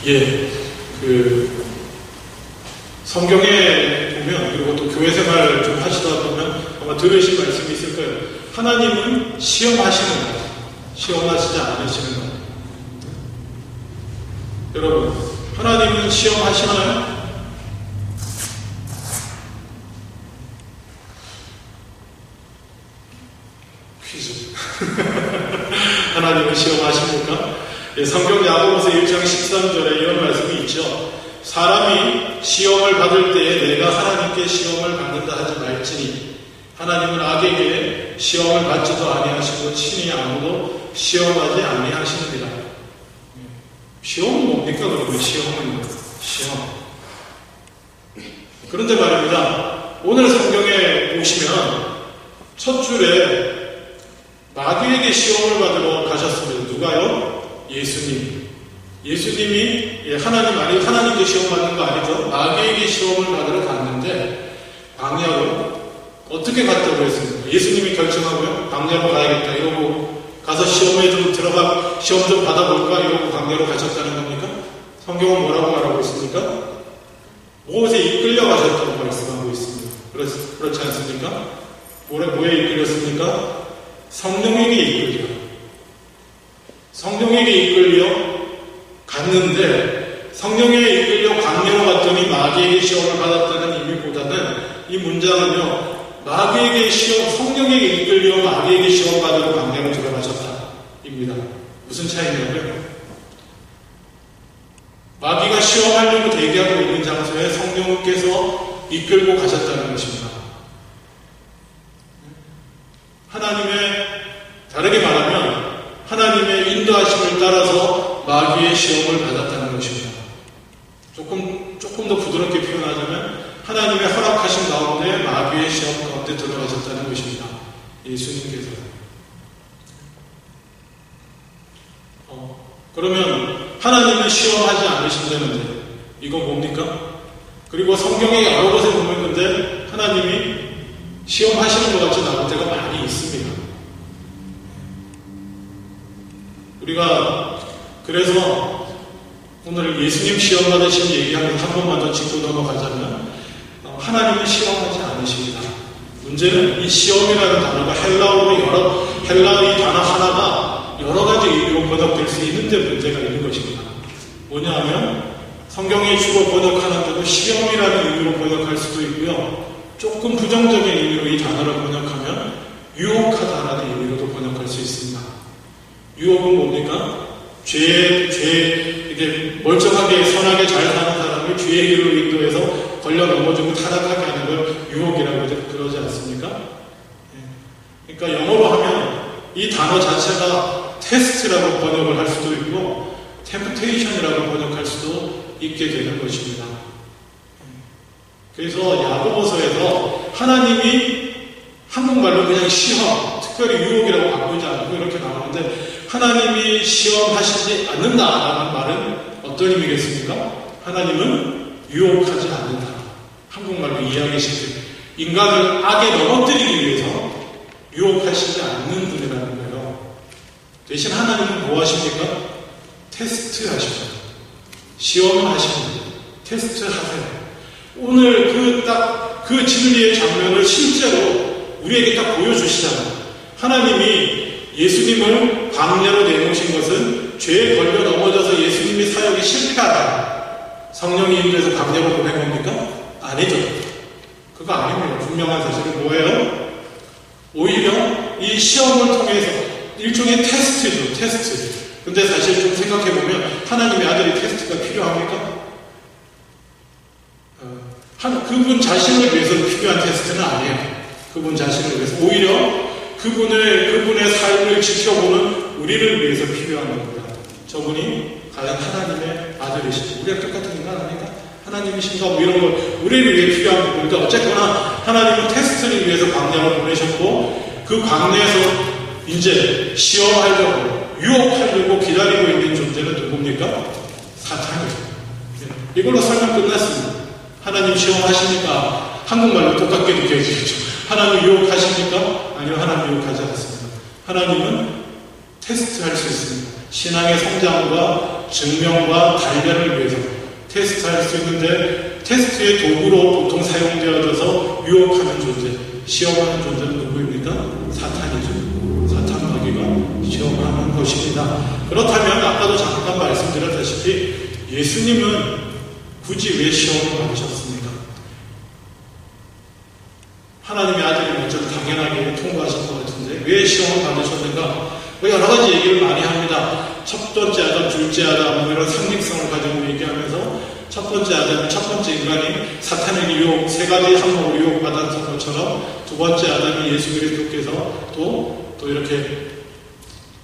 예, 성경에 보면, 그리고 또 교회 생활을 좀 하시다 보면 아마 들으신 말씀이 있을 거예요. 하나님은 시험하시는 것, 시험하시지 않으시는 것. 여러분, 하나님은 시험하시나요? 퀴즈. 하나님은 시험하십니까? 예, 성경 야고보서 1장 13절에 이런 말씀이 있죠. 사람이 시험을 받을 때에 내가 하나님께 시험을 받는다 하지 말지니 하나님은 악에게 시험을 받지도 아니하시고 친히 아무도 시험하지 아니하시느니라. 시험은 뭡니까? 그러면 시험은 시험. 그런데 말입니다. 오늘 성경에 보시면 첫 줄에 마귀에게 시험을 받으러 가셨습니다. 누가요? 예수님. 예수님이 하나님께 시험 받는 거 아니죠? 마귀에게 시험을 받으러 갔는데 광야로 어떻게 갔다고 했습니까? 예수님이 결정하고요. 광야로 가야겠다 이러고 가서 시험에 좀 들어가 시험 좀 받아볼까 이러고 광야로 가셨다는 겁니까? 성경은 뭐라고 말하고 있습니까? 무엇에 이끌려 가셨다고 말씀하고 있습니다. 그렇지 않습니까? 뭐에 이끌렸습니까? 성령에게 이끌려. 성령에게 이끌려 갔는데 성령에 이끌려 광야로 갔더니 마귀에게 시험을 받았다는 의미보다는 이 문장은요. 마귀에게 성령에게 이끌려 마귀에게 시험 받으러 광야로 들어가셨다. 입니다. 무슨 차이냐고요? 마귀가 시험하려고 대기하고 있는 장소에 성령께서 이끌고 가셨다는 것입니다. 다르게 말하면 하나님의 인도하심을 따라서 마귀의 시험을 받았다는 것입니다. 조금 더 부드럽게 표현하자면 하나님의 허락하신 가운데 마귀의 시험 가운데 들어가셨다는 것입니다. 예수님께서. 그러면 하나님은 시험하지 않으신다는데 이거 뭡니까? 그리고 성경의 여러 곳에 보면 근데 하나님이 시험하시는 것 같이 나올 때가 많이 있습니다. 우리가 그래서 오늘 예수님 시험 받으신 얘기하면 한 번만 더 짚고 넘어가자면 하나님은 시험하지 않으십니다. 문제는 이 시험이라는 단어가 헬라어의 단어 하나가 여러 가지 의미로 번역될 수 있는데 문제가 있는 것입니다. 뭐냐 하면 성경에 주로 번역하는 대로 시험이라는 의미로 번역할 수도 있고요. 조금 부정적인 의미로 이 단어를 번역하면 유혹하다라는 의미로도 번역할 수 있습니다. 유혹은 뭡니까? 이게 멀쩡하게 선하게 잘 사는 사람을 죄의 길로 인도해서 걸려 넘어지고 타락하게 하는 걸 유혹이라고 그러지 않습니까? 그러니까 영어로 하면 이 단어 자체가 테스트라고 번역을 할 수도 있고 템프테이션이라고 번역할 수도 있게 되는 것입니다. 그래서 야고보서에서 하나님이 한국말로 그냥 시험, 특별히 유혹이라고 바꾸지 않고 이렇게 나오는데 하나님이 시험하시지 않는다라는 말은 어떤 의미겠습니까? 하나님은 유혹하지 않는다. 한국말로 이해하시길 인간을 악에 넘어뜨리기 위해서 유혹하시지 않는 분이라는 거예요. 대신 하나님은 뭐 하십니까? 테스트 하십니다. 시험을 하십니다. 테스트 하세요. 오늘 그 진리의 장면을 실제로 우리에게 딱 보여주시잖아요. 하나님이 예수님을 광야로 내놓으신 것은 죄에 걸려 넘어져서 예수님이 사역이 실패하다. 성령이 인도해서 광야로 보낸 겁니까? 아니죠. 그거 아닙니다. 분명한 사실은 뭐예요? 오히려 이 시험을 통해서 일종의 테스트죠. 테스트. 근데 사실 좀 생각해보면 하나님의 아들이 테스트가 필요합니까? 그분 자신을 위해서 필요한 테스트는 아니에요. 그분 자신을 위해서. 오히려 그분의 삶을 지켜보는 우리를 위해서 필요한 겁니다. 저분이 과연 하나님의 아들이시고 우리가 똑같은 인간 아닌가? 하나님이신가? 뭐 이런 걸 우리를 위해 필요한 겁니다. 어쨌거나 하나님은 테스트를 위해서 광야로 보내셨고 그 광야에서 이제 시험하려고 유혹하려고 기다리고 있는 존재는 누굽니까? 사탄이죠. 이걸로 설명 끝났습니다. 하나님 시험하시니까 한국말로 똑같게 느껴지겠죠. 하나님 유혹하십니까? 아니요, 하나님 유혹하지 않습니다. 하나님은 테스트할 수 있습니다. 신앙의 성장과 증명과 단련을 위해서 테스트할 수 있는데 테스트의 도구로 보통 사용되어져서 유혹하는 존재, 시험하는 존재는 누구입니까? 사탄이죠. 사탄 마귀가 시험하는 것입니다. 그렇다면 아까도 잠깐 말씀드렸다시피 예수님은 굳이 왜 시험을 받으셨습니까? 하나님의 아들이 먼저 당연하게 통과하실 것 같은데 왜 시험을 받으셨는가? 여러 가지 얘기를 많이 합니다. 첫 번째 아담, 둘째 아담 이런 상징성을 가지고 얘기하면서 첫 번째 아담, 첫 번째 인간이 사탄에게 유혹, 세 가지 항목으로 유혹받았던 것처럼 두 번째 아담이 예수 그리스도께서 또 이렇게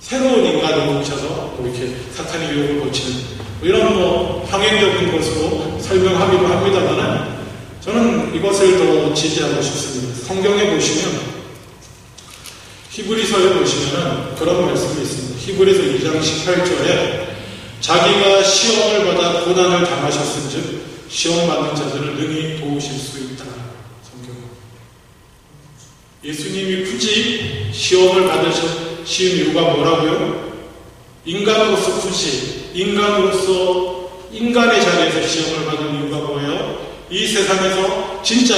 새로운 인간을 오셔서 이렇게 사탄의 유혹을 고치는 이런 평행적인 것으로 설명하기도 합니다만 저는 이것을 더 지지하고 싶습니다. 성경에 보시면 히브리서에 보시면 그런 말씀이 있습니다. 히브리서 2장 18절에 자기가 시험을 받아 고난을 당하셨은즉 시험 받는 자들을 능히 도우실 수 있다. 성경. 예수님이 굳이 시험을 받으신 이유가 뭐라고요? 인간으로서 굳이 인간으로서 인간의 자리에서 시험을 받은 이유가 뭐예요? 이 세상에서 진짜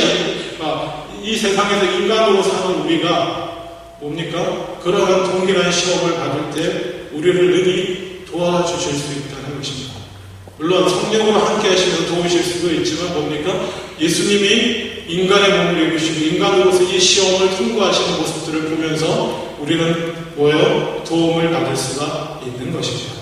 이 세상에서 인간으로 사는 우리가 뭡니까? 그러한 동일한 시험을 받을 때 우리를 능히 도와주실 수 있다는 것입니다. 물론 성령으로 함께 하시면서 도우실 수도 있지만 뭡니까? 예수님이 인간의 몸을 입으시고 인간으로서 이 시험을 통과하시는 모습들을 보면서 우리는 뭐예요? 도움을 받을 수가 있는 것입니다.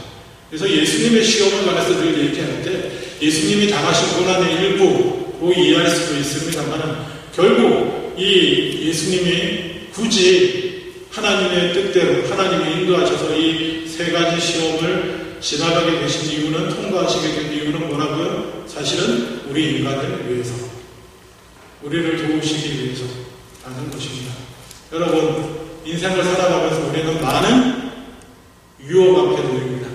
그래서 예수님의 시험을 관해서 늘 얘기하는데 예수님이 당하신 고난의 일부로 이해할 수도 있습니다만 결국 이 예수님이 굳이 하나님의 뜻대로 하나님이 인도하셔서 이 세 가지 시험을 지나가게 되신 이유는 통과하시게 된 이유는 뭐라고요? 사실은 우리 인간을 위해서 우리를 도우시기 위해서 라는 것입니다. 여러분 인생을 살아가면서 우리는 많은 유혹 앞에 놓입니다.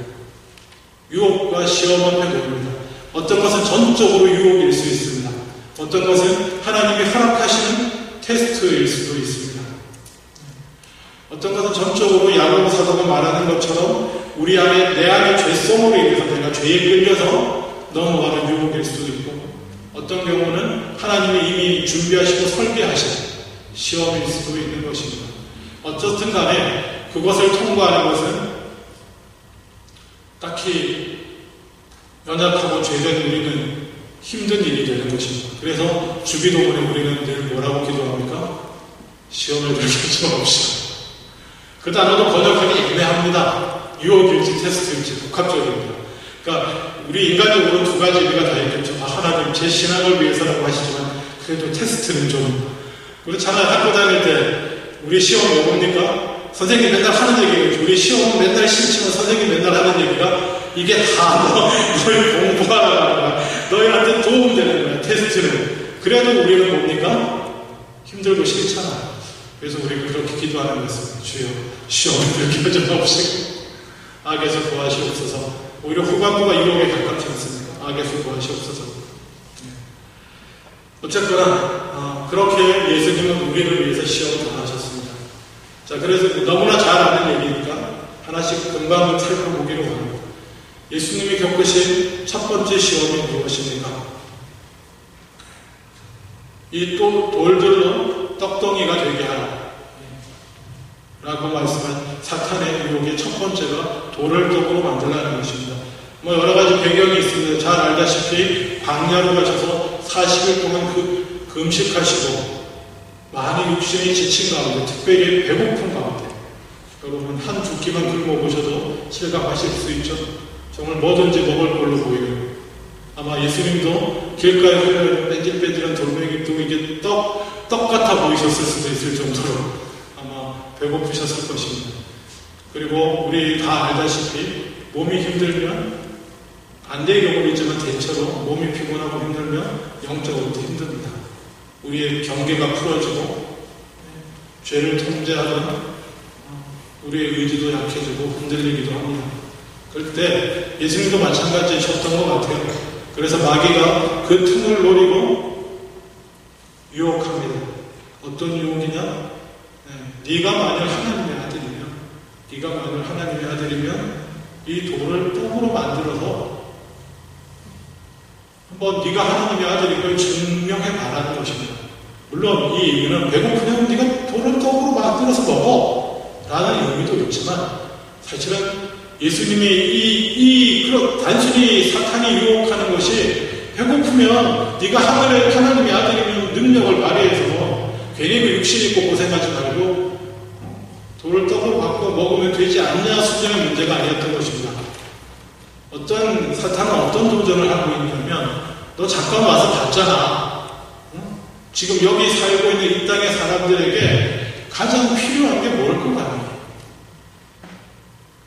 유혹과 시험 앞에 놓입니다. 어떤 것은 전적으로 유혹일 수 있습니다. 어떤 것은 하나님이 허락하시는 테스트일 수도 있습니다. 어떤 것은 전적으로 야고보 사도가 말하는 것처럼 우리 안에 내 안의 죄성으로 인해서 내가 죄에 끌려서 넘어가는 유혹일 수도 있고 어떤 경우는 하나님이 이미 준비하시고 설계하신 시험일 수도 있는 것입니다. 어쨌든 간에 그것을 통과하는 것은 딱히 연약하고 죄된 우리는 힘든 일이 되는 것입니다. 그래서 주기도문에 우리는 늘 뭐라고 기도합니까? 시험을 들게 없이 그 단어도 번역하기 애매합니다. 유혹일지 테스트일지 복합적입니다. 그러니까 우리 인간적으로 두 가지 의미가 다 있겠죠. 하나님 제 신앙을 위해서라고 하시지만 그래도 테스트는 좀 그렇잖아요. 학교 다닐 때 우리 시험 뭡니까? 선생님 맨날 하는 얘기예요. 우리 시험 맨날 싫지만 선생님 맨날 하는 얘기가 이게 다 너희 공부하라는 거야. 너희한테 도움되는 거야. 테스트는. 그래도 우리는 뭡니까? 힘들고 싫잖아. 그래서 우리가 그렇게 기도하는 것은 주여 시험을 들게 하지 없이 악에서 구하시옵소서. 오히려 후반부가 유혹에 가깝지 않습니까? 악에서 구하시옵소서. 어쨌거나 그렇게 예수님은 우리를 위해서 시험을 당하셨습니다. 자, 그래서 너무나 잘 아는 얘기니까 하나씩 금방 살펴보기로 합니다. 예수님이 겪으신 첫 번째 시험이 무엇입니까? 이 또 돌들로 떡덩이가 되게 하라 라고 말씀한 사탄의 유혹의 첫 번째가 돌을 떡으로 만들라는 것입니다. 여러 가지 배경이 있습니다. 잘 알다시피 광야로 가셔서 40일 동안 금식하시고 많이 육신이 지친 가운데 특별히 배고픈 가운데 여러분 한 두 끼만 굶어보셔도 실감하실 수 있죠. 정말 뭐든지 먹을 걸로 보여요. 아마 예수님도 길가에 흐르는 뺀질뺀질한 돌멩이도 이게 떡 같아 보이셨을 수도 있을 정도로 아마 배고프셨을 것입니다. 그리고 우리 다 알다시피 몸이 힘들면 안 될 경우도 있지만 대체로 몸이 피곤하고 힘들면 영적으로도 힘듭니다. 우리의 경계가 풀어지고 죄를 통제하던 우리의 의지도 약해지고 흔들리기도 합니다. 그럴 때 예수님도 마찬가지셨던 것 같아요. 그래서 마귀가 그 틈을 노리고 유혹합니다. 어떤 유혹이냐? 네가 만약 하나님의 아들이면 이 돌을 떡으로 만들어서 한번 네가 하나님의 아들인 걸 증명해 봐라는 것입니다. 물론 이 의미는 배고프면 네가 돌을 떡으로 만들어서 먹어 라는 의미도 있지만 사실은 예수님이 그런 단순히 사탄이 유혹하는 것이 배고프면 네가 하나님의 아들이면 능력을 발휘해서 괜히 그 육신 있고 고생하지 말고 돌을 떡으로 바꿔 먹으면 되지 않냐 수준의 문제가 아니었던 것입니다. 어떤 사탄은 어떤 도전을 하고 있냐면 너 잠깐 와서 봤잖아. 응? 지금 여기 살고 있는 이 땅의 사람들에게 가장 필요한 게 뭘 것 같니?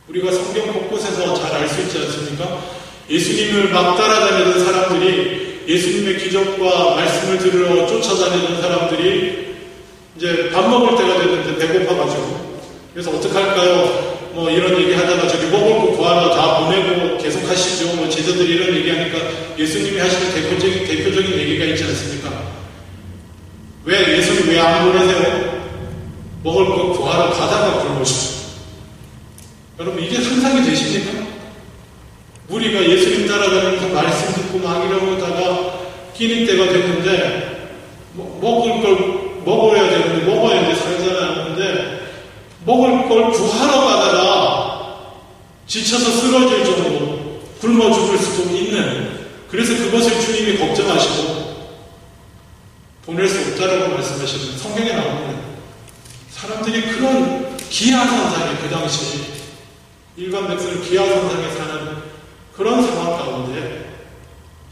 우리가 성경 곳곳에서 잘 알 수 있지 않습니까? 예수님을 막 따라다니던 사람들이 예수님의 기적과 말씀을 들으러 쫓아다니던 사람들이 이제 밥 먹을 때가 됐는데 배고파가지고 그래서 어떡할까요? 뭐 이런 얘기 하다가 저기 먹을 거 구하러 다 보내고 계속 하시죠. 뭐 제자들이 이런 얘기하니까 예수님이 하시는 대표적인 얘기가 있지 않습니까? 왜 예수님 왜 안 보내세요? 먹을 거 구하러 가다가 굶으시죠. 여러분 이게 상상이 되십니까? 우리가 예수님 따라다니면서 말씀 듣고 막 이러다가 끼는 때가 됐는데 먹을 걸 먹어야 되는데 먹어야 돼 살잖아요. 근데 먹을 걸 구하러 가다가 지쳐서 쓰러질 정도로 굶어 죽을 수도 있는 그래서 그것을 주님이 걱정하시고 보낼 수 없다라고 말씀하시는 성경에 나옵니다. 사람들이 그런 기하선상에 그 당시 일반 백성을 기하선상에 사는 그런 상황 가운데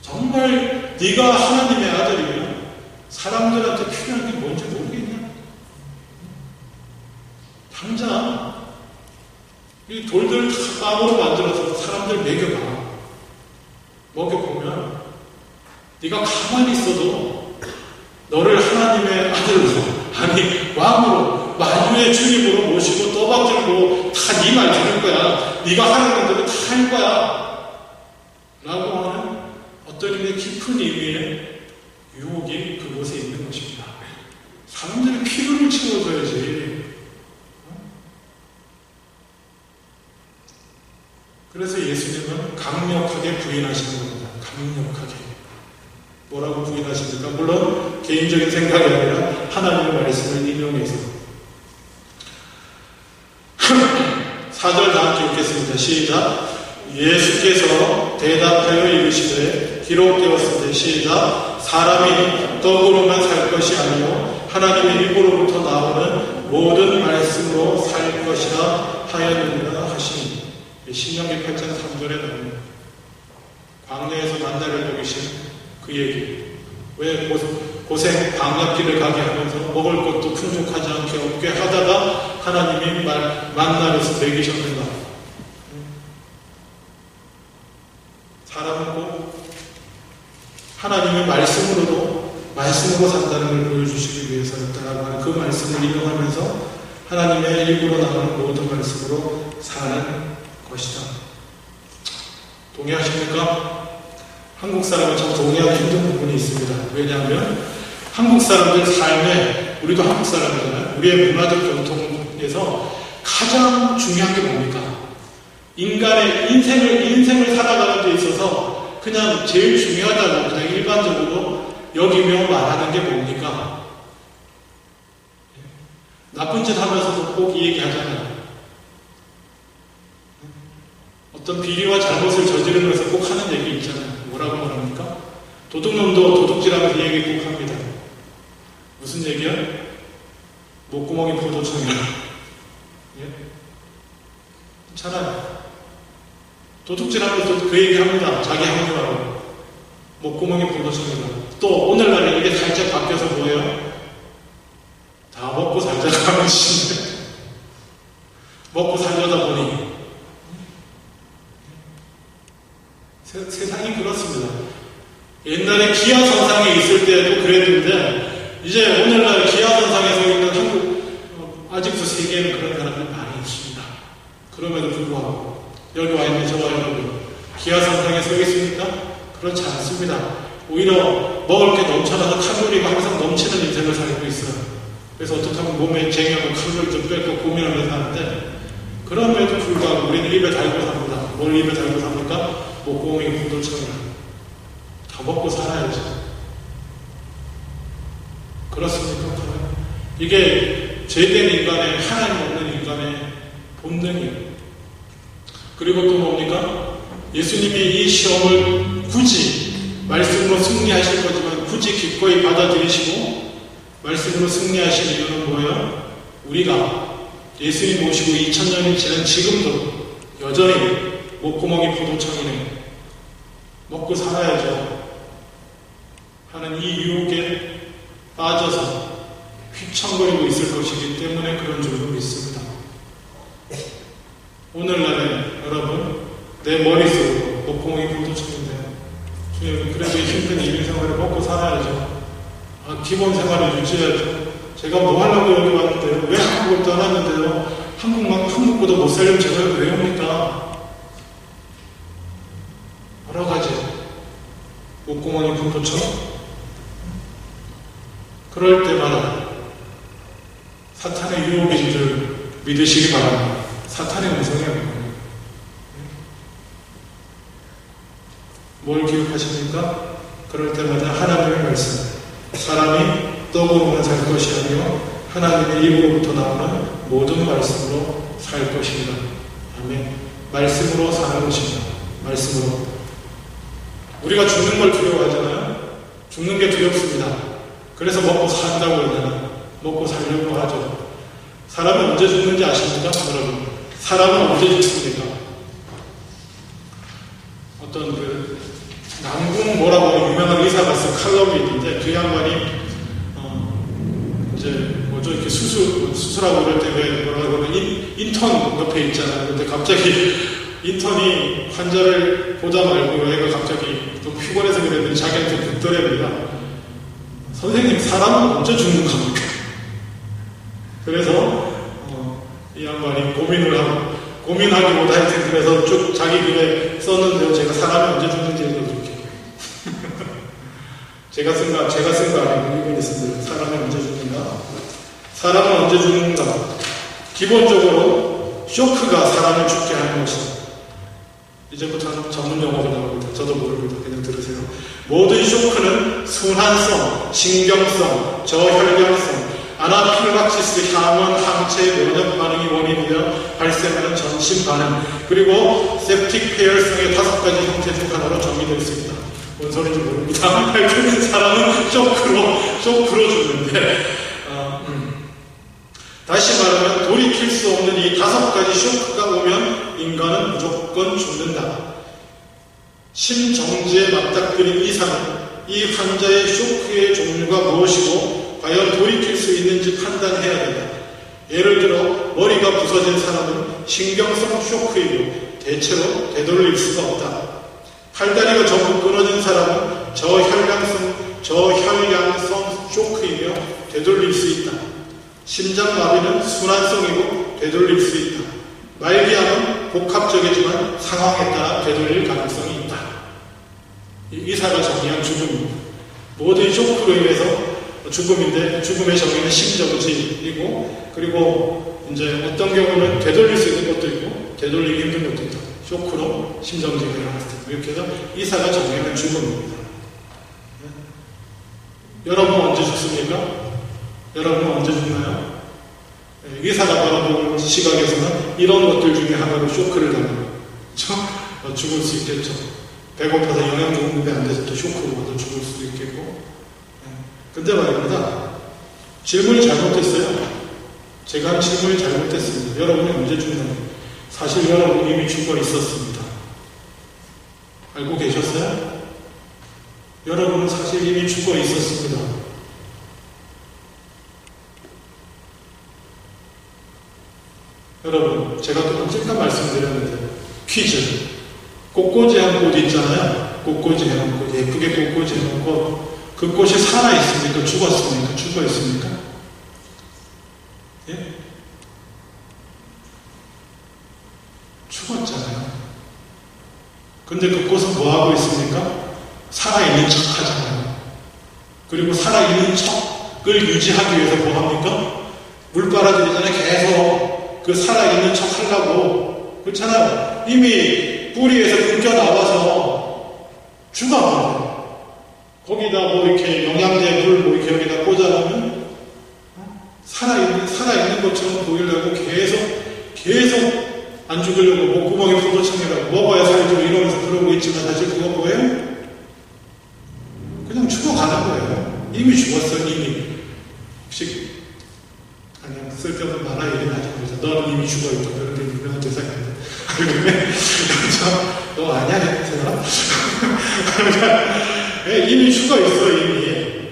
정말 네가 하나님의 아들이면 사람들한테 필요한 게 뭔지 모르겠냐? 당장 이 돌들 다 빵으로 만들어서 사람들 먹여보면 네가 가만히 있어도 너를 하나님의 아들로 아니 왕으로 만유의 주님으로 모시고 떠받들고 다 네 말 들을 거야. 네가 하는 것들은 다 할 거야. 라고 하는 어떤 의미의 깊은 의미의 유혹이 그곳에 있는 것입니다. 사람들의 필요를 채워줘야지. 그래서 예수님은 강력하게 부인하시는 겁니다. 강력하게. 뭐라고 부인하십니까? 물론 개인적인 생각이 아니라 하나님의 말씀을 인용해서 4절 다 함께 읽겠습니다. 시작. 예수께서 대답하여 이르시되 기록되었으되 시작. 사람이 떡으로만 살 것이 아니요 하나님의 입으로부터 나오는 모든 말씀으로 살 것이라 하였느니라 하시니 신명기 8장 3절에 나옵니다. 광야에서 만나를 먹이신 그 얘기. 왜 고생 광야길을 가게 하면서 먹을 것도 풍족하지 않게 없게 하다가 하나님이 만나에서 먹이셨는가. 사람은 꼭 하나님의 말씀으로 산다는 걸 보여주시기 위해서였다라고 하는 그 말씀을 인용하면서 하나님의 입으로 나오는 모든 말씀으로 사는 것이다. 동의하십니까? 한국 사람은 참 동의하기 힘든 부분이 있습니다. 왜냐하면 한국 사람들 삶에 우리도 한국 사람이잖아요. 우리의 문화적 전통에서 가장 중요한 게 뭡니까? 인간의 인생을 살아가는 데 있어서 그냥 제일 중요하다고 그냥 일반적으로 여기며 말하는 게 뭡니까? 나쁜 짓 하면서도 꼭 이 얘기 하잖아요. 어떤 비리와 잘못을 저지르면서 꼭 하는 얘기 있잖아요. 뭐라고 말합니까? 도둑놈도 도둑질하면서 얘기 꼭 합니다. 무슨 얘기야? 목구멍이 포도청이야. 예? 괜찮아요. 도둑질하면서 그 얘기 합니다. 자기 합리화로. 목구멍이 포도청이다. 또 오늘날에 이게 살짝 바뀌어서 뭐예요? 다 먹고 살자고 하는 짓인데 먹고 살려다 보니 세상이 그렇습니다. 옛날에 기아선상에 있을 때도 그랬는데 이제 오늘날 기아선상에 서 있는 한국 아직도 세계에는 그런 사람들이 많이 있습니다. 그럼에도 불구하고 여기 와 있는 저와 여러분 기아선상에 서 있습니까? 그렇지 않습니다. 오히려 먹을 게 넘쳐나서 칼로리가 항상 넘치는 인생을 살고 있어요. 그래서 어떻게 하면 몸에 쟁여놓고 칼로리를 좀 뺄까 고민하면서 하는데 그럼에도 불구하고 우리는 입에 달고 삽니다. 뭘 입에 달고 삽니까? 목구멍이 포도청이라. 다 먹고 살아야죠. 그렇습니까? 이게 죄된 인간의, 하나님 없는 인간의 본능이에요. 그리고 또 뭡니까? 예수님이 이 시험을 굳이 말씀으로 승리하실 거지만 굳이 기꺼이 받아들이시고 말씀으로 승리하신 이유는 뭐예요? 우리가 예수님 모시고 2000년이 지난 지금도 여전히 목구멍이 포도청이네, 먹고 살아야죠 하는 이 유혹에 빠져서 휘청거리고 있을 것이기 때문에 그런 줄로 믿습니다. 오늘날에 여러분, 내 머릿속으로 목구멍이 포도청인데 주님, 그래도 힘든 일생활을 먹고 살아야죠. 기본 생활을 유지해야죠. 제가 뭐 하려고 여기 왔는데요? 왜 한국을 떠났는데요? 한국보다 못 살려면 제가 왜 옵니까? 여러 가지 목구멍이 포도청. 그럴 때마다 사탄의 유혹인 줄 믿으시기 바랍니다. 사탄의 음성이에요. 뭘 기억하십니까? 그럴 때마다 하나님의 말씀. 사람이 떡으로만 살 것이 아니요 하나님의 입으로부터 나오는 모든 말씀으로 살 것입니다. 아멘. 말씀으로 사는 것입니다. 말씀으로. 우리가 죽는 걸 두려워하잖아요. 죽는 게 두렵습니다. 그래서 먹고 산다고 그러잖아요. 먹고 살려고 하죠. 사람은 언제 죽는지 아십니까? 여러분, 사람은 언제 죽습니까? 어떤 남궁 뭐라고 유명한 의사가 쓴 칼럼이 있는데, 그 양반이 이제 뭐죠, 이렇게 수술하고 그럴 때 왜 뭐라고 그러면 인턴 옆에 있잖아요. 근데 갑자기 인턴이 환자를 보다 말고 얘가 갑자기 좀 피곤해서 그랬는데 자기한테 묻더랍니다. 선생님, 사람은 언제 죽는 겁니까? 그래서 이 양반이 고민하기보다 하여튼 그래서 쭉 자기 글에 썼는데요. 제가 사람이 언제 죽는지 읽어드릴게요. 제가 쓴 거 아니고 이분이 쓴 사람이 언제 죽는가? 사람은 언제 죽는가? 기본적으로 쇼크가 사람을 죽게 하는 것이다. 이제부터 전문 용어가 나옵니다. 저도 모릅니다. 그냥 들으세요. 모든 쇼크는 순환성, 신경성, 저혈량성, 아나필락시스, 항원, 항체, 면역 반응이 원인이되어 발생하는 전신 반응, 그리고 septic 폐혈성의 5가지 형태 중 하나로 정의될 수 있다. 뭔 소리인지 모릅니다. 그 사람은 쇼크로 죽는데, 다시 말하면 돌이킬 수 없는 이 5가지 쇼크가 오면 인간은 무조건 죽는다. 심정지에 맞닥뜨린 의사는 이 환자의 쇼크의 종류가 무엇이고 과연 돌이킬 수 있는지 판단해야 된다. 예를 들어 머리가 부서진 사람은 신경성 쇼크이고 대체로 되돌릴 수가 없다. 팔다리가 전부 끊어진 사람은 저혈량성 쇼크이며 되돌릴 수 있다. 심장마비는 순환성이고 되돌릴 수 있다. 말기암은 복합적이지만 상황에 따라 되돌릴 가능성이 있다. 의사가 정의한 죽음입니다. 모든 쇼크로 인해서 죽음인데, 죽음의 정의는 심정지이고, 그리고 이제 어떤 경우는 되돌릴 수 있는 것도 있고 되돌리기 힘든 것도 있다. 쇼크로 심정지가 일어났을 때, 이렇게 해서 의사가 정의하는 죽음입니다. 여러분 언제 죽습니까? 여러분은 언제 죽나요? 의사가 바라보는 시각에서는 이런 것들 중에 하나로 쇼크를 당하는 거죠. 죽을 수 있겠죠. 배고파서 영양제 공급이 안 돼서 또 쇼크로 받아 죽을 수도 있겠고. 근데 말입니다. 질문이 잘못됐어요. 제가 한 질문이 잘못됐습니다. 여러분이 언제 죽나요? 사실 여러분 이미 죽어 있었습니다. 알고 계셨어요? 여러분은 사실 이미 죽어 있었습니다. 여러분, 제가 또 잠깐 말씀드렸는데, 퀴즈. 꽃꽂이한 꽃 있잖아요. 꽃꽂이한 꽃, 예쁘게 꽃꽂이한 꽃. 그 꽃이 살아있습니까? 죽었습니까? 죽어 있습니까? 예? 죽었잖아요. 근데 그 꽃은 뭐하고 있습니까? 살아있는 척 하잖아요. 그리고 살아있는 척을 유지하기 위해서 뭐 합니까? 물 빨아들이잖아요. 계속 그 살아있는 척 하려고 그렇잖아요. 이미 뿌리에서 끊겨 나와서 죽어버려요. 거기다 뭐 이렇게 영양제 물 뭐 이렇게 여기다 꽂아놓으면 살아있는 것처럼 보이려고 계속 안 죽으려고 목구멍에 포도청이라고 먹어야 살죠 이러면서 그러고 있지만 사실 그거 뭐예요? 그냥 죽어가는 거예요. 이미 죽었어요. 이미. 혹시 그냥 쓸데없는 만화 얘기는 하지 말자. 너는 이미 죽어있다. 그런데 유명한 대사인데. 너 아니야? 제가? 이미 죽어있어요. 이미.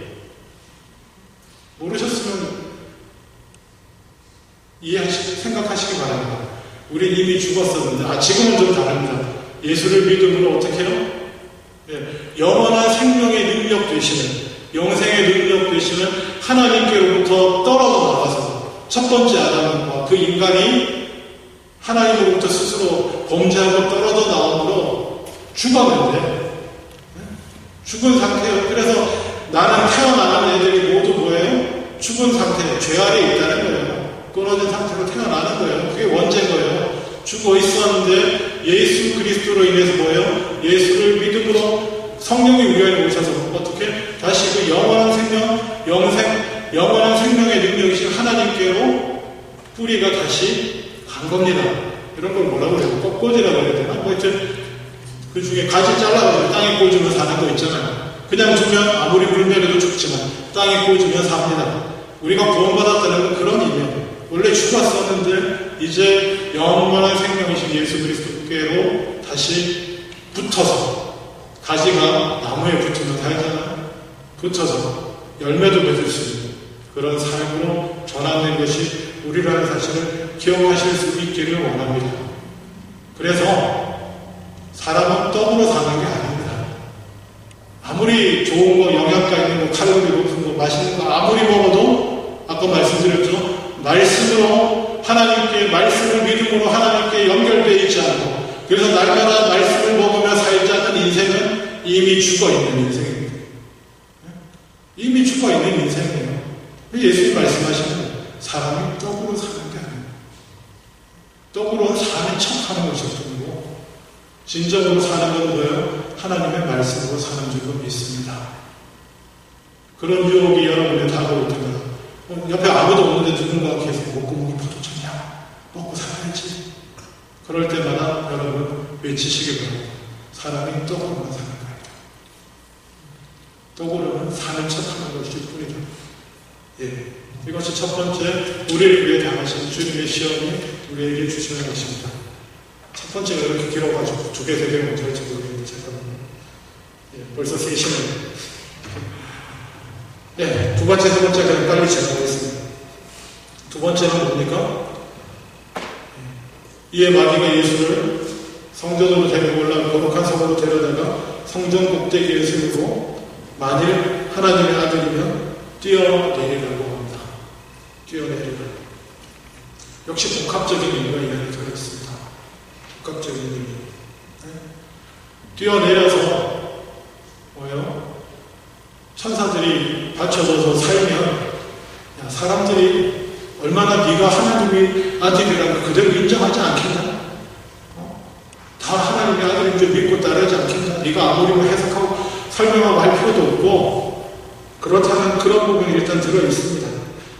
모르셨으면 생각하시기 바랍니다. 우린 이미 죽었었는데, 지금은 좀 다릅니다. 예수를 믿음으로 어떻게 해요? 영원한 생명의 능력 되시는, 영생의 능력 되시는 하나님께로부터 떨어져 나가서 첫 번째 아담과 그 인간이 하나님으로부터 스스로 범죄하고 떨어져 나옴으로 죽었는데, 죽은 상태예요. 그래서 나는 태어나는 애들이 모두 뭐예요? 죽은 상태, 죄 아래에 있다는 거예요. 끊어진 상태로 태어나는 거예요. 그게 원죄인 거예요. 죽어 있었는데 예수 그리스도로 인해서 뭐예요? 예수를 믿음으로 성령이 우리 안에 오셔서 어떻게? 다시 그 영원한 생명, 영원한 생명의 능력이신 하나님께로 뿌리가 다시 간 겁니다. 이런 걸 뭐라고 그래요? 꺾꽂이라고 해야 되나? 뭐 하여튼 그 중에 가지 잘라가지고 땅에 꽂으면 사는 거 있잖아요. 그냥 두면 아무리 불면에도 죽지만 땅에 꽂으면 삽니다. 우리가 구원받았다는 건 그런 의미예요. 원래 죽었었는데 이제 영원한 생명이신 예수 그리스도께로 다시 붙어서 가지가 나무에 붙으면 다르잖아요. 붙어서 열매도 맺을 수 있는 그런 삶으로 전환된 것이 우리라는 사실을 기억하실 수 있기를 원합니다. 그래서 사람은 떡으로 사는 게 아닙니다. 아무리 좋은 거, 영양가 있는 거, 칼로리 높은 거, 맛있는 거 아무리 먹어도 아까 말씀드렸죠. 말씀으로 하나님께, 말씀을 믿음으로 하나님께 연결되어 있지 않고, 그래서 날마다 말씀을 먹으며 살지 않는 인생은 이미 죽어있는 인생입니다. 이미 죽어있는 인생이에요. 예수님 말씀하시는 사람이 떡으로 사는 게 아니에요. 떡으로 사는 척 하는 것일 뿐이고, 진정으로 사는 건 뭐예요? 하나님의 말씀으로 사는 줄로 믿습니다. 그런 유혹이 여러분에 다가올 때가 옆에 아무도 없는데 누군가가 계속 목구멍이 포도청이야. 먹고 살아야지. 그럴 때마다 여러분 외치시기 바랍니다. 사람이 떡으로만 사는 거예요. 떡으로는 사는 척 하는 것일 뿐이다. 이것이 첫 번째 우리를 위해 당하신 주님의 시험이 우리에게 주시는 것입니다. 첫 번째가 이렇게 길어가지고 두 개, 세 개 먼저 할지 모르겠는데 잠깐만요. 벌써 3시네요. 두 번째, 세 번째까지 빨리 진행하겠습니다. 두 번째는 뭡니까? 이에 마귀가 예수를 성전으로 데리고 올라 거룩한 성으로 데려다가 성전 꼭대기에 세우고 만일 하나님의 아들이면 뛰어내리라고 합니다. 뛰어내리라. 역시 복합적인 의미가 이 안에 들어있습니다. 복합적인 의미. 뛰어내려서 뭐예요? 천사들이 받쳐져서 살면 사람들이 얼마나 네가 하나님의 아들이라고 그대로 인정하지 않겠나? 다 하나님의 아들인 줄 믿고 따르지 않겠나? 네가 아무리 뭐 해석하고 설명하고 할 필요도 없고 그렇다는 그런 부분이 일단 들어있습니다.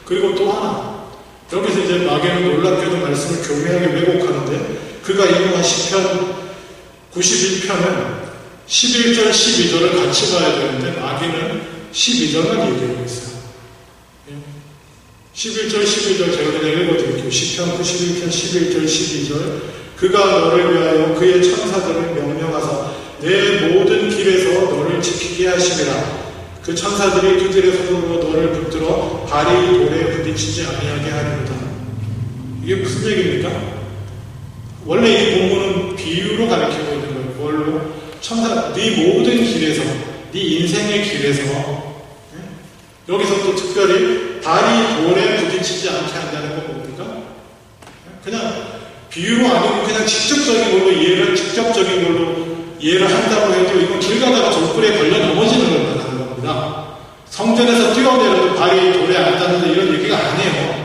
그리고 또 하나 여기서 이제 마귀는 놀랍게도 말씀을 교묘하게 왜곡하는데 그가 인용한 시편 91편은 11절, 12절을 같이 봐야 되는데 마귀는 12절만 얘기하고 있어요. 11절, 12절 제가 그냥 읽어드릴게요. 시편 91편 11절, 12절 그가 너를 위하여 그의 천사들을 명령하사 내 모든 길에서 너를 지키게 하시리라. 그 천사들이 그들의 손으로 너를 붙들어 발이 돌에 부딪히지 아니하게 하리로다. 이게 무슨 얘기입니까? 원래 이 본문은 비유로 가르치고 있는 거예요. 뭘로? 천사, 네 모든 길에서, 네 인생의 길에서 여기서 또 특별히 발이 돌에 부딪히지 않게 한다는 건 뭡니까? 그냥 비유로 아니고 그냥 직접적인 걸로 직접적인 걸로 이해를 한다고 해도 이건 길 가다가 돌불에 걸려 넘어지는 걸 말하는 겁니다. 성전에서 뛰어내려도 발이 돌에 안 닿는다 이런 얘기가 아니에요.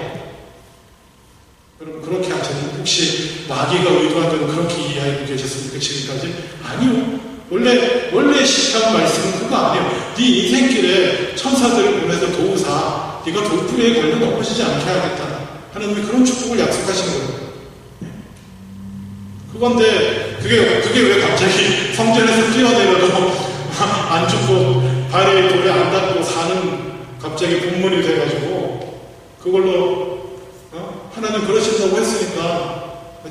여러분 그렇게 하시면 혹시 마귀가 의도한 대로 그렇게 이해하고 계셨습니까? 지금까지? 아니요. 원래 시편 말씀은 그거 아니에요. 네 인생길에 천사들을 보내서 도우사 네가 돌부리에 걸려 넘어지지 않게 하겠다. 하나님이 그런 축복을 약속하시는 거예요. 그건데 그게 왜 갑자기 성전에서 뛰어내려도 안 죽고 발에 돌에 안 닿고 사는 갑자기 본문이 돼가지고 그걸로 하나님 그러신다고 했으니까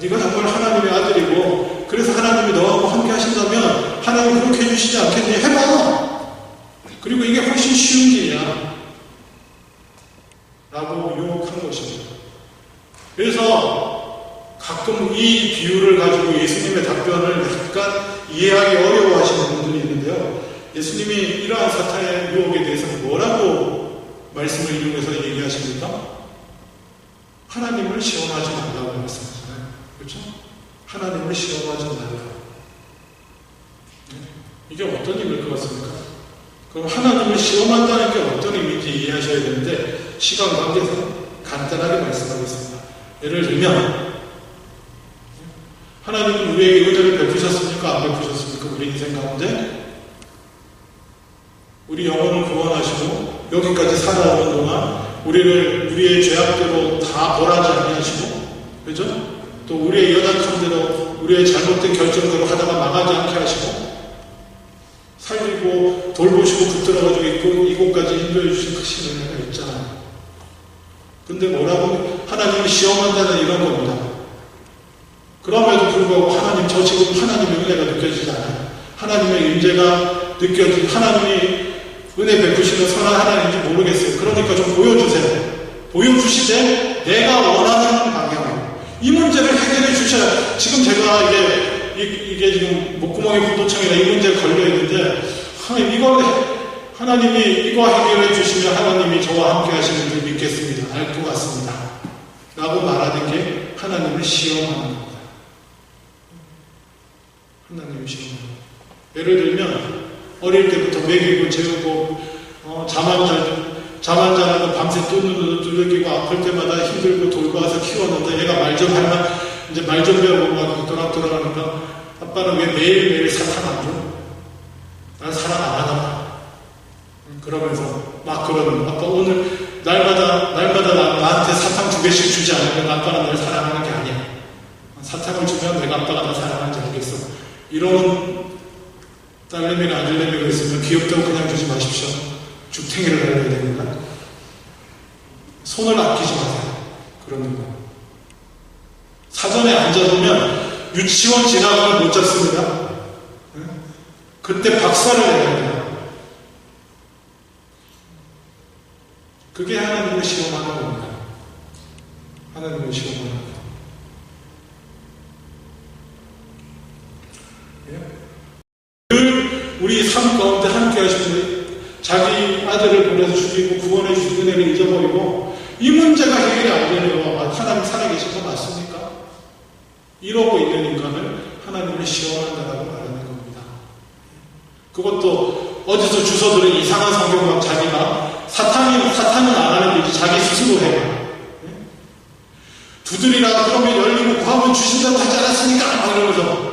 네가 정말 하나님의 아들이고 그래서 하나님이 너하고 함께 하신다면 하나님 그렇게 해주시지 않겠니? 해봐! 그리고 이게 훨씬 쉬운 길이야 라고 유혹한 것입니다. 그래서 가끔 이 비유를 가지고 예수님의 답변을 약간 이해하기 어려워하시는 분들이 있는데요. 예수님이 이러한 사탄의 유혹에 대해서 뭐라고 말씀을 이용해서 얘기하십니까? 하나님을 시험하지 말라고 말씀하시잖아요. 그렇죠? 하나님을 시험하지 말라. 이게 어떤 의미일 것 같습니까? 그럼 하나님을 시험한다는 게 어떤 의미인지 이해하셔야 되는데 시간 관계상 간단하게 말씀하겠습니다. 예를 들면 하나님은 우리에게 은혜를 베푸셨습니까? 안 베푸셨습니까? 우리 인생 가운데 우리 영혼을 구원하시고 여기까지 살아오는 동안 우리의 죄악대로 다 벌하지 아니하시고 그죠? 또 우리의 연약한 대로 우리의 잘못된 결정대로 하다가 망하지 않게 하시고 살리고 돌보시고 붙들어가지고 있고 이곳까지 인도해 주신 크신 은혜가 있잖아요. 근데 뭐라고? 하나님이 시험한다는 이런 겁니다. 그럼에도 불구하고 하나님, 저 지금 하나님의 은혜가 느껴지지 않아요. 하나님의 임재가 느껴지, 하나님이 은혜 베푸시는 선한 하나님인지 모르겠어요. 그러니까 좀 보여주세요. 보여주시되 내가 원하는 방향으로 이 문제를 해결해 주셔야. 지금 제가 이게 지금 목구멍에 부도청이라 이 문제에 걸려 있는데 하나님이 이거 해결해 주시면 하나님이 저와 함께 하시는 줄 믿겠습니다. 알 것 같습니다. 라고 말하는 게 하나님을 시험하는 겁니다. 하나님을 시험하는 겁니다. 예를 들면 어릴 때부터 먹이고 재우고 잠 안 자는 밤새 눈도 두들기고 아플 때마다 힘들고 돌봐서 키웠는데 얘가 말 좀 하면 이제 말 좀 배우고 막 돌아가니까 아빠는 왜 매일매일 사탕 안 줘? 난 사랑 안 하나 봐. 그러면서 막 그러는 아빠 오늘 날마다 나한테 사탕 2개씩 주지 않으면 아빠는 날 사랑하는 게 아니야. 사탕을 주면 내가 아빠가 나 사랑하는지 알겠어. 이런 딸내미나 아들내미가 있으면 귀엽다고 그냥 주지 마십시오. 죽탱이를 날려야 됩니다. 손을 아끼지 마세요. 그런 거. 사전에 안 잡으면 유치원 지나가면 못 잡습니다. 그때 박살을 내야 돼요. 그게 하나님을 시험하는 겁니다. 하나님을 시험하는 겁니다. 늘 우리 삶 가운데 함께 하시는 자기 아들을 보내서 죽이고 구원해 주신 은혜를 잊어버리고 이 문제가 해결이 안 되네요. 하나님 살아계신 거 맞습니까? 이러고 있는 인간을 하나님을 시험한다라고 말하는 겁니다. 그것도 어디서 주워들은 이상한 성경만 자기가 사탄은 안 하는 일이지 자기 스스로 해요. 두드리라 그러면 열리고 구하면 주신다고 하지 않았습니까? 이러면서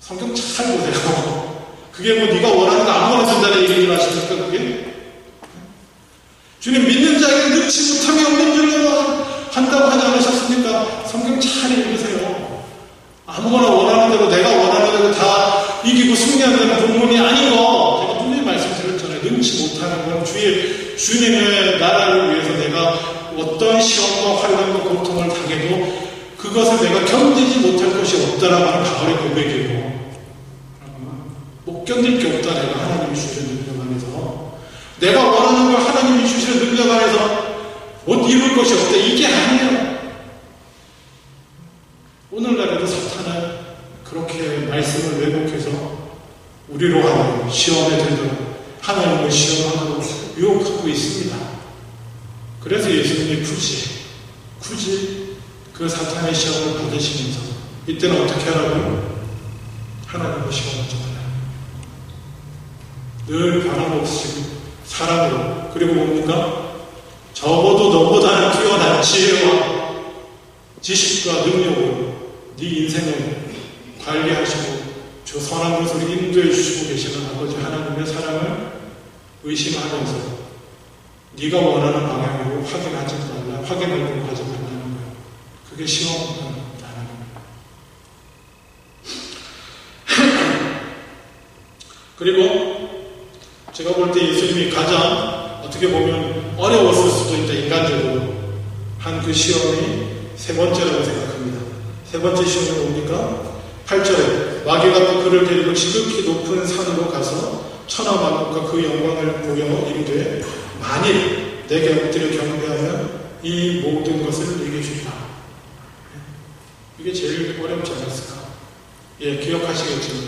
성경 잘 보세요. 그게 뭐 네가 원하는 거 아무거나 준다는 얘기인 줄 아십니까? 그게? 주님 믿는 자에게 넣지 못함이 없는 줄로 한다고 하지 않으셨습니까? 성경 잘 읽으세요. 아무거나 원하는 대로 내가 원하는 대로 다 이기고 승리하는 본문이 아닌 거 제가 분명히 말씀드렸잖아요. 넣지 못하는 건 주님의 나라를 위해서 내가 어떤 시험과 환난과 고통을 당해도 그것을 내가 견디지 못할 것이 없다라고 하는 바울의 고백이고 못 견딜 게 없다. 내가 하나님이 주시는 능력 안에서 내가 원하는 걸 하나님이 주시는 능력 안에서 못 이룰 것이 없다. 이게 아니에요. 오늘날에도 사탄은 그렇게 말씀을 왜곡해서 우리로 하는 시험에 들도록 하나님을 시험하고 유혹하고 있습니다. 그래서 예수님이 굳이 그 사탄의 시험을 받으시면서 이때는 어떻게 하라고요? 하나님을 시험하지 말아요. 늘 변함없이 사랑으로 그리고 뭡니까? 적어도 너보다는 뛰어난 지혜와 지식과 능력으로 네 인생을 관리하시고 저 선한 것을 인도해 주시고 계시는 아버지 하나님의 사랑을 의심하면서 네가 원하는 방향으로 확인을 가져간다는 거예요. 그게 시험하는 거예요. 그리고 제가 볼 때 예수님이 가장 어떻게 보면 어려웠을 수도 있다, 인간적으로 한 그 시험이 세 번째라고 생각합니다. 세 번째 시험이 뭡니까? 8절에 마귀가 또 그를 데리고 지극히 높은 산으로 가서 천하만국과 그 영광을 보여 이르되 만일 내게 엎드려 경배하면 이 모든 것을 내게 준다. 이게 제일 어렵지 않았을까? 예, 기억하시겠지만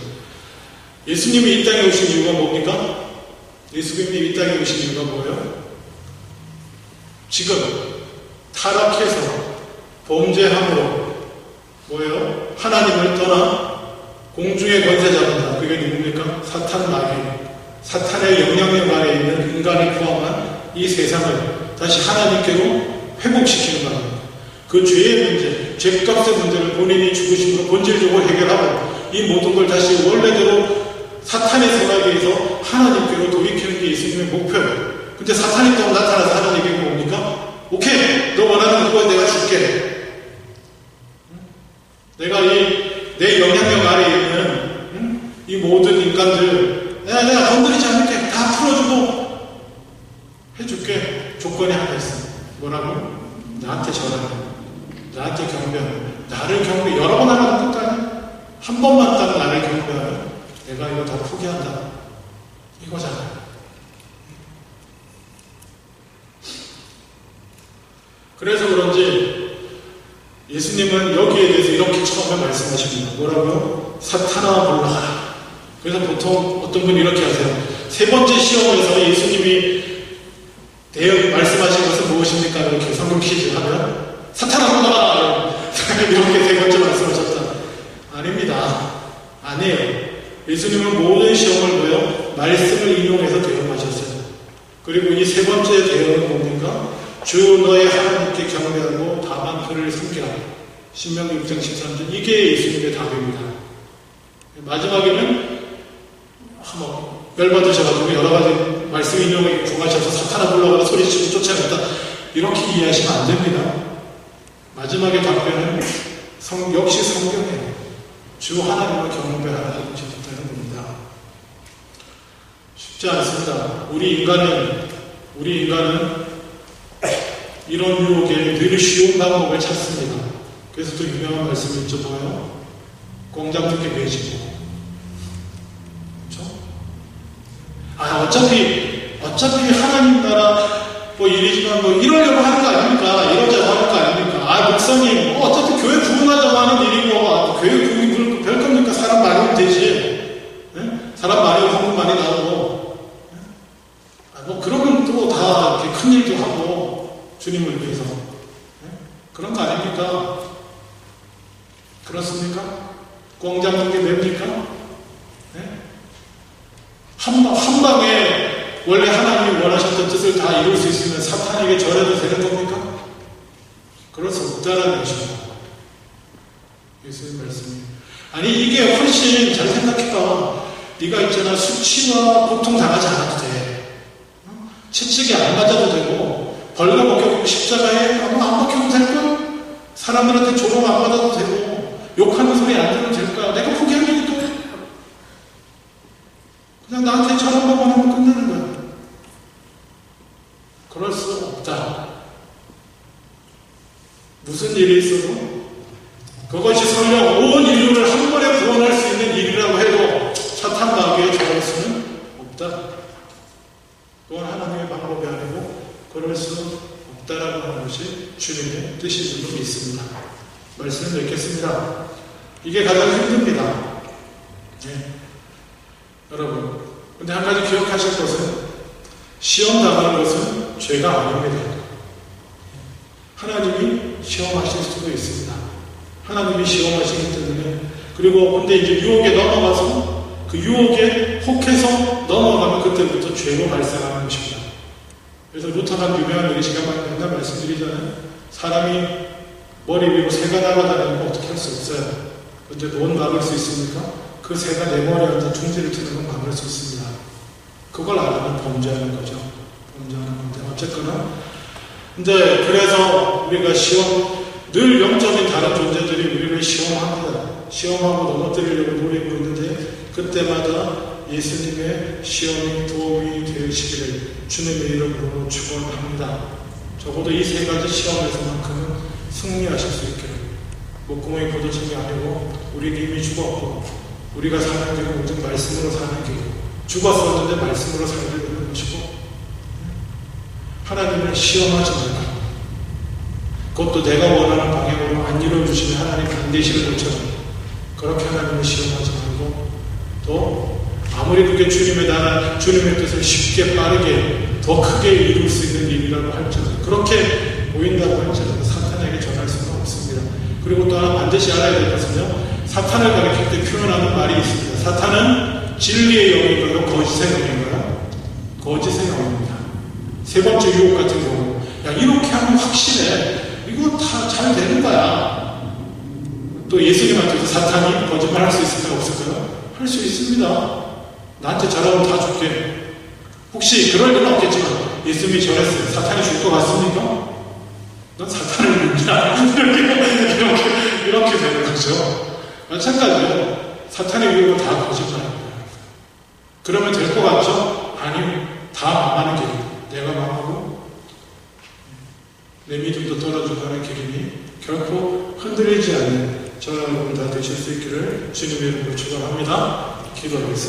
예수님이 이 땅에 오신 이유가 뭡니까? 예수님이 이 땅에 오신 이유가 뭐예요? 지금 타락해서 범죄함으로 뭐예요? 하나님을 떠나 공중의 권세 잡는다. 그게 누굽니까? 사탄 마귀, 사탄의 영향력 아래 있는 인간이 포함한 이 세상을 다시 하나님께로 회복시키는 겁니다. 그 죄의 문제, 죄값의 문제를 본인이 죽으심으로 본질적으로 해결하고 이 모든 걸 다시 원래대로 사탄의 생각에 의해서 하나님께로 돌이키는 게 예수님의 목표예요. 근데 사탄이 또 나타나서 하는 얘기가 뭡니까? 오케이, 너 원하는 그거 내가 줄게. 내가 내 영향력 아래에 있는 이 모든 인간들 내가 건드리지 않을게. 다 풀어주고 해줄게. 조건이 하나 있어. 뭐라고? 나한테 전하래. 나한테 경배하래. 나를 경배 여러 번 하는 것도 아니야. 한 번만 딱 나를 경배하래. 내가 이거 다 포기한다. 이거잖아. 그래서 그런지 예수님은 여기에 대해서 이렇게 처음에 말씀하십니다. 뭐라고요? 사탄아 물러가라. 그래서 보통 어떤 분이 이렇게 하세요. 세 번째 시험에서 예수님이 말씀하신 것은 무엇입니까? 이렇게 성경 퀴즈 하면 사탄아 물러가라. 이렇게 세 번째 말씀하셨다. 아닙니다. 아니에요. 예수님은 모든 시험을 뭐요? 말씀을 인용해서 대응하셨어요. 그리고 이 세 번째 대응은 뭡니까? 주 너의 하나님께 경배하고 다만 그를 섬기라. 신명기 6장 13절. 이게 예수님의 답입니다. 마지막에는 열받으셔가지고 여러 가지 말씀 인용에 궁하셔서 사탄아 불러가라 소리치고 쫓아냈다. 이렇게 이해하시면 안 됩니다. 마지막의 답변은 역시 성경이에요. 주 하나님을 경배하라고 주셨다는 겁니다. 쉽지 않습니다. 우리 인간은 이런 유혹에 늘 쉬운 방법을 찾습니다. 그래서 또 유명한 말씀이 있죠. 뭐예요? 공장 두께 매지고. 그렇죠? 어차피 하나님 나라 일이지만 이러려고 하는 거 아닙니까? 이러자고 하는 거 아닙니까? 목사님, 어차피 교회 부흥하자고 하는 일이고, 교회 부흥이 별 겁니까? 사람 많이 오면 되지. 네? 사람 많이 오면 헌금 많이 나오고. 그러면 또 다 이렇게 큰 일도 하고, 주님을 위해서. 네? 그런 거 아닙니까? 그렇습니까? 공장 두께 맵니까? 네? 한 방에 원래 하나님이 원하셨던 뜻을 다 이룰 수 있으면 사탄에게 절해도 되는 겁니까? 그럴 수 없다라는 것입니다. 예수님 말씀이. 아니 이게 훨씬 잘 생각해봐. 네가 있잖아 수치와 고통 당하지 않아도 돼. 채찍이 안 맞아도 되고 벌거 먹혀고 십자가에 안 먹혀도 될까? 사람들한테 조롱 안 받아도 되고 욕하는 소리 안 들어도 될까? 내가 포기하기도 돼. 그냥 나한테 저런 것만 하면 끝나는 거야. 그럴 수 없다. 무슨 일이 있어도 그것이 설령 온 인류를 한 번에 구원할 수 있는 일이라고 해도 사탄 마귀에 저럴 수는 없다. 그건 하나님의 방법이 아니고 그럴 수 없다라고 하는 것이 주님의 뜻인 줄로 믿습니다. 말씀을 읽겠습니다. 이게 가장 힘듭니다. 네. 여러분, 근데 한 가지 기억하실 것은 시험 당하는 것은 죄가 아닙니다. 하나님이 시험하실 수도 있습니다. 하나님이 시험하시기 때문에. 그리고 근데 이제 유혹에 넘어가서 그 유혹에 혹해서 넘어가면 그때부터 죄로 발생하는 것입니다. 그래서 루터가 유명한 얘기 제가 맨날 말씀드리잖아요. 사람이 머리 위로 새가 날아다니는 거 어떻게 할 수 없어요. 근데 뭔 막을 수 있습니까? 그 새가 내 머리한테 둥지를 트는 건 막을 수 있습니다. 그걸 안 하면 범죄하는 거죠. 범죄하는 건데 어쨌거나 근데 그래서 우리가 시험 늘 영적인 다른 존재들이 우리를 시험합니다. 시험하고 넘어뜨리려고 노리고 있는데 그때마다 예수님의 시험이 도움이 되시기를 주님의 이름으로 축원합니다. 적어도 이 세 가지 시험에서만큼은 승리하실 수 있기를. 목구멍이 고도진 게 아니고 우리는 이미 죽었고 우리가 사는 길은 오직 말씀으로 사는 길이고 죽었었는데 말씀으로 살게 되는 것이고 하나님을 시험하지 말라. 그것도 내가 원하는 방향으로 안 이루어주시면 하나님 반드시를 놓쳐줘. 그렇게 하나님을 시험하지 말고 또 아무리 그게 주님의 나라, 주님의 뜻을 쉽게 빠르게 더 크게 이룰 수 있는 일이라고 할지라도 그렇게 보인다고 할지라도 사탄에게 전할 수는 없습니다. 그리고 또 하나 반드시 알아야 될 것은요. 사탄을 가리킬 때 표현하는 말이 있습니다. 사탄은 진리의 영인가요? 거짓의 영인가요? 거짓의 영입니다. 세 번째 유혹 같은 경우 야 이렇게 하면 확실해. 이거 다 잘 되는 거야. 또 예수님한테도 사탄이 거짓말 할 수 있을까요? 없을까요? 할 수 있습니다. 나한테 잘하면 다 줄게. 혹시 그럴 일은 없겠지만 예수님이 전했어요. 사탄이 줄 것 같습니까? 넌 사탄을 믿냐? 이렇게 되는 거죠. 마찬가지로 사탄의 유혹은 다 거짓말입니다. 그러면 될 것 같죠? 아니요. 다 망하는 길입니다. 내가 망하고 내 믿음도 떨어지고 하는 길이니 결코 흔들리지 않는 저와 여러분 다 되실 수 있기를 주님의 이름으로 축원합니다. 기도하겠습니다.